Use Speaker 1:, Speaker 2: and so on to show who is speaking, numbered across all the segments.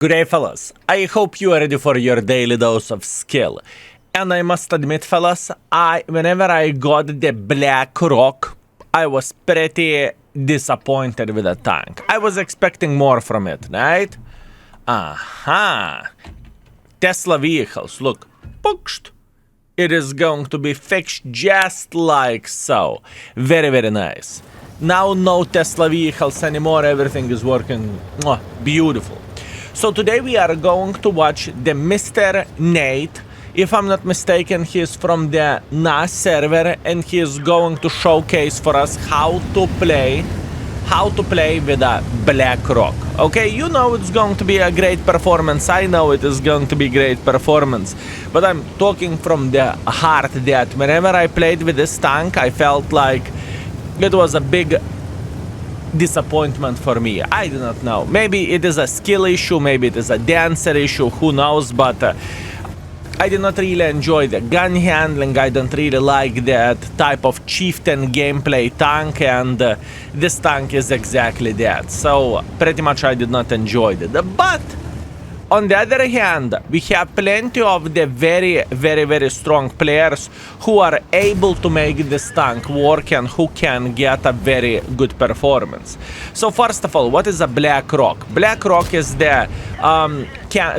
Speaker 1: Good day, fellas. I hope you are ready for your daily dose of skill. And I must admit, fellas, whenever I got the Black Rock, I was pretty disappointed with the tank. I was expecting more from it, right? Aha. Tesla vehicles, look. Pooksht. It is going to be fixed just like so. Very, very nice. Now no Tesla vehicles anymore. Everything is working beautiful. So today we are going to watch the Mr. Nate. If I'm not mistaken, he is from the NAS server and he is going to showcase for us how to play with a Black Rock. Okay, you know it's going to be a great performance. I know it is going to be great performance. But I'm talking from the heart that whenever I played with this tank, I felt like it was a big disappointment for me. I do not know. Maybe it is a skill issue, maybe it is a dancer issue, who knows, but I did not really enjoy the gun handling. I don't really like that type of chieftain gameplay tank, and this tank is exactly that. So pretty much I did not enjoy it. But on the other hand, we have plenty of the very, very, very strong players who are able to make this tank work and who can get a very good performance. So first of all, what is a Black Rock? Black Rock is the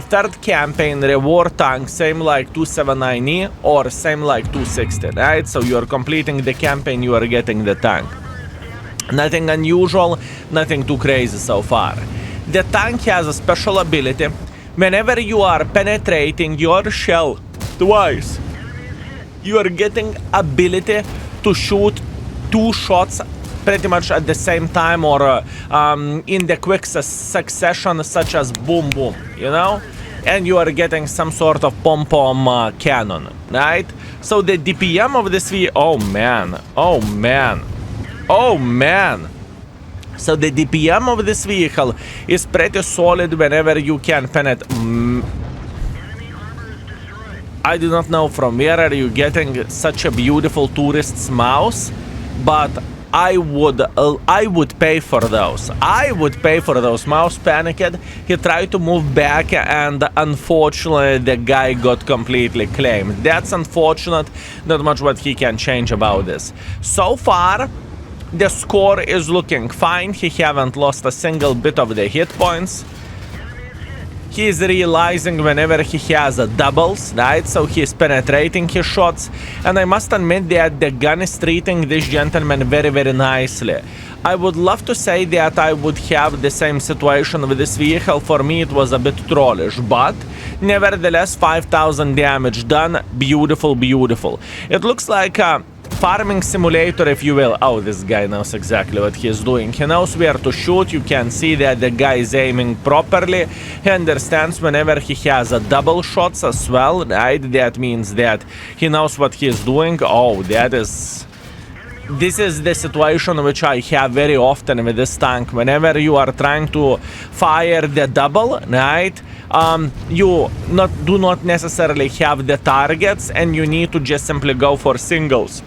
Speaker 1: third campaign reward tank, same like 279E or same like 260, right? So you are completing the campaign, you are getting the tank. Nothing unusual, nothing too crazy so far. The tank has a special ability. Whenever you are penetrating your shell twice, you are getting ability to shoot 2 shots pretty much at the same time or in the quick succession, such as boom boom, you know? And you are getting some sort of pom-pom cannon, right? So the DPM of this oh man. So the DPM of this vehicle is pretty solid whenever you can penetrate. I do not know from where are you getting such a beautiful tourist's mouse, but I would pay for those. I would pay for those. Mouse panicked. He tried to move back and unfortunately the guy got completely claimed. That's unfortunate. Not much what he can change about this. So far, the score is looking fine. He haven't lost a single bit of the hit points. He is realizing whenever he has a doubles, right? So he is penetrating his shots. And I must admit that the gun is treating this gentleman very, very nicely. I would love to say that I would have the same situation with this vehicle. For me, it was a bit trollish, but nevertheless, 5,000 damage done. Beautiful, beautiful. It looks like a farming simulator, if you will. Oh, this guy knows exactly what he is doing. He knows where to shoot. You can see that the guy is aiming properly. He understands whenever he has a double shots as well, right? That means that he knows what he is doing. Oh, this is the situation which I have very often with this tank. Whenever you are trying to fire the double, right? You do not necessarily have the targets and you need to just simply go for singles,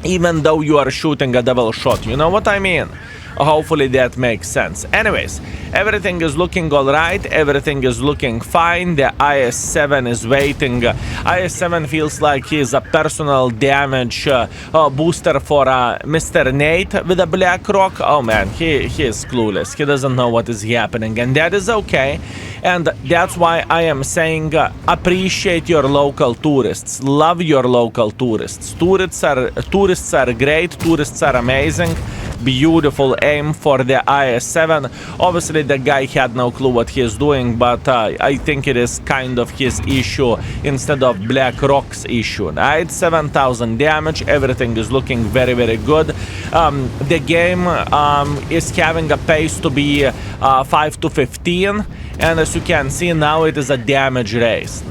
Speaker 1: even though you are shooting a double shot. You know what I mean? Hopefully that makes sense. Anyways, everything is looking alright. Everything is looking fine. The IS-7 is waiting. IS-7 feels like he is a personal damage booster for Mr. Nate with a Black Rock. Oh man, he is clueless. He doesn't know what is happening, and that is okay. And that's why I am saying appreciate your local tourists. Love your local tourists. Tourists are great. Tourists are amazing. Beautiful aim for the IS-7. Obviously, the guy had no clue what he is doing, but I think it is kind of his issue instead of Black Rock's issue, right? 7,000 damage. Everything is looking very, very good. The game is having a pace to be 5 to 15. And as you can see, now it is a damage race.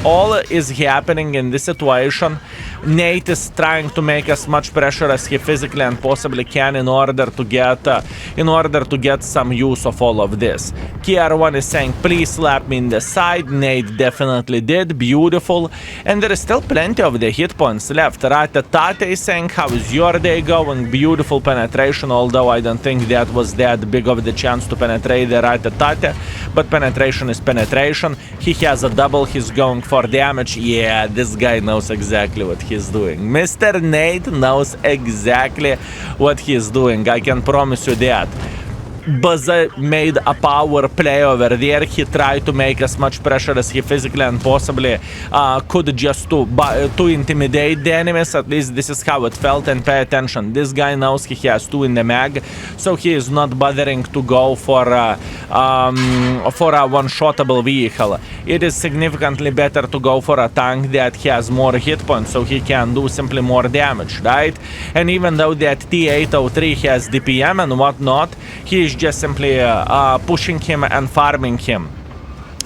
Speaker 1: All is happening in this situation Nate is trying to make as much pressure as he physically and possibly can in order to get some use of all of this. KR1 is saying, please slap me in the side. Nate definitely did. Beautiful. And there is still plenty of the hit points left. Ratatate is saying, how is your day going? Beautiful penetration, although I don't think that was that big of the chance to penetrate the Ratatate. But penetration is penetration. He has a double. He's going for damage. Yeah, this guy knows exactly what he's doing. Mr. Nate knows exactly what he's doing. I can promise you that. Baza made a power play over there. He tried to make as much pressure as he physically and possibly could just to intimidate the enemies. At least this is how it felt. And pay attention, this guy knows he has 2 in the mag, so he is not bothering to go for a one-shottable vehicle. It is significantly better to go for a tank that has more hit points, so he can do simply more damage, right? And even though that T-803 has DPM and whatnot, he is just simply pushing him and farming him.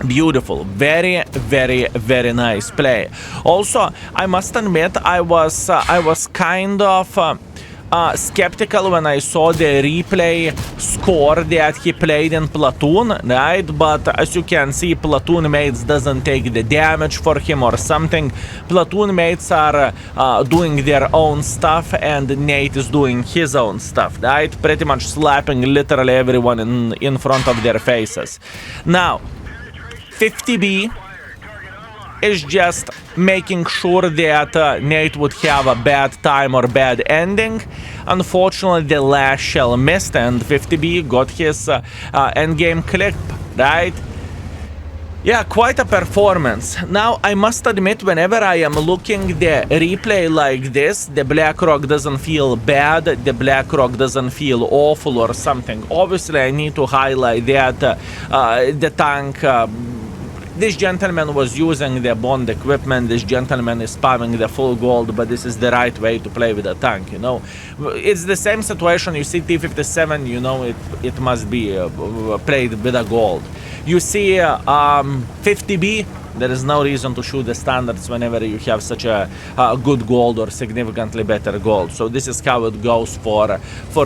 Speaker 1: Beautiful. Very, very, very nice play. Also, I must admit, I was kind of skeptical when I saw the replay score that he played in Platoon, right? But as you can see, Platoon mates doesn't take the damage for him or something. Platoon mates are doing their own stuff, and Nate is doing his own stuff, right? Pretty much slapping literally everyone in front of their faces. Now, 50B is just making sure that Nate would have a bad time or bad ending. Unfortunately, the last shell missed, and 50B got his endgame clip, right? Yeah, quite a performance. Now, I must admit, whenever I am looking the replay like this, the BlackRock doesn't feel bad, the BlackRock doesn't feel awful or something. Obviously, I need to highlight that the tank... this gentleman was using the Bond equipment, this gentleman is spamming the full gold, but this is the right way to play with a tank, you know. It's the same situation, you see T-57, you know, it must be played with a gold. You see 50B, there is no reason to shoot the standards whenever you have such a good gold or significantly better gold. So this is how it goes for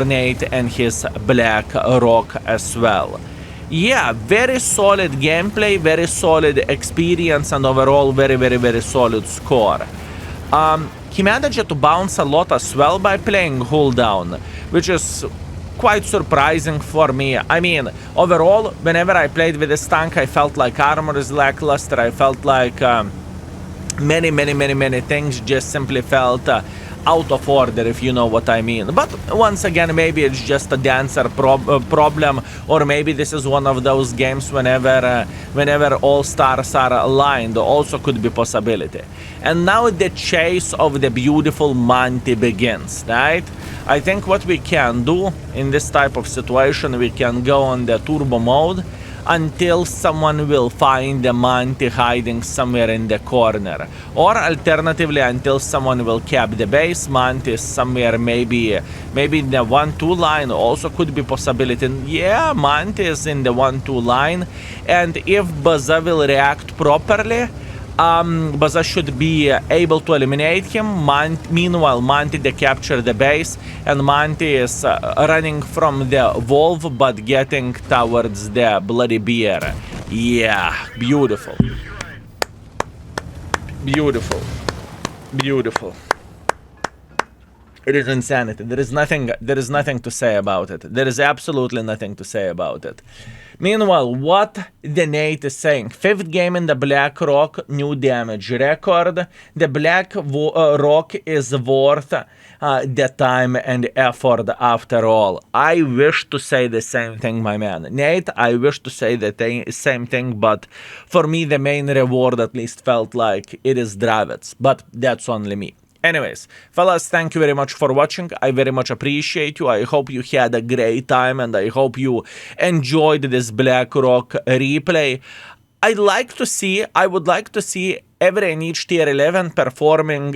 Speaker 1: Nate and his BlackRock as well. Yeah, very solid gameplay, very solid experience, and overall very, very, very solid score. He managed to bounce a lot as well by playing Hull Down, which is quite surprising for me. I mean, overall, whenever I played with this tank, I felt like armor is lackluster. I felt like many things just simply felt out of order, if you know what I mean. But once again, maybe it's just a dancer problem, or maybe this is one of those games whenever all stars are aligned, also could be possibility. And now the chase of the beautiful Monty begins, right? I think what we can do in this type of situation, we can go on the turbo mode until someone will find the Monty hiding somewhere in the corner. Or alternatively, until someone will cap the base. Monty is somewhere maybe in the 1-2 line, also could be possibility. Yeah, Monty is in the 1-2 line. And if Baza will react properly, Baza should be able to eliminate him. Meanwhile, Monty capture the base, and Monty is running from the Wolf but getting towards the Bloody Bear. Yeah, beautiful. Beautiful. Beautiful. It is insanity. There is nothing to say about it. There is absolutely nothing to say about it. Meanwhile, what the Nate is saying, 5th game in the BlackRock, new damage record. The BlackRock is worth the time and effort after all. I wish to say the same thing, my man. Nate, I wish to say the same thing, but for me the main reward at least felt like it is Dravets, but that's only me. Anyways, fellas, thank you very much for watching. I very much appreciate you. I hope you had a great time, and I hope you enjoyed this BlackRock replay. I would like to see every and each tier 11 performing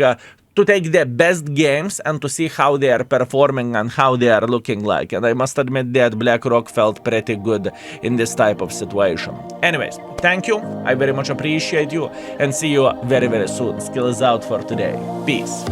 Speaker 1: to take the best games and to see how they are performing and how they are looking like. And I must admit that BlackRock felt pretty good in this type of situation. Anyways, thank you. I very much appreciate you and see you very, very soon. Skill is out for today. Peace.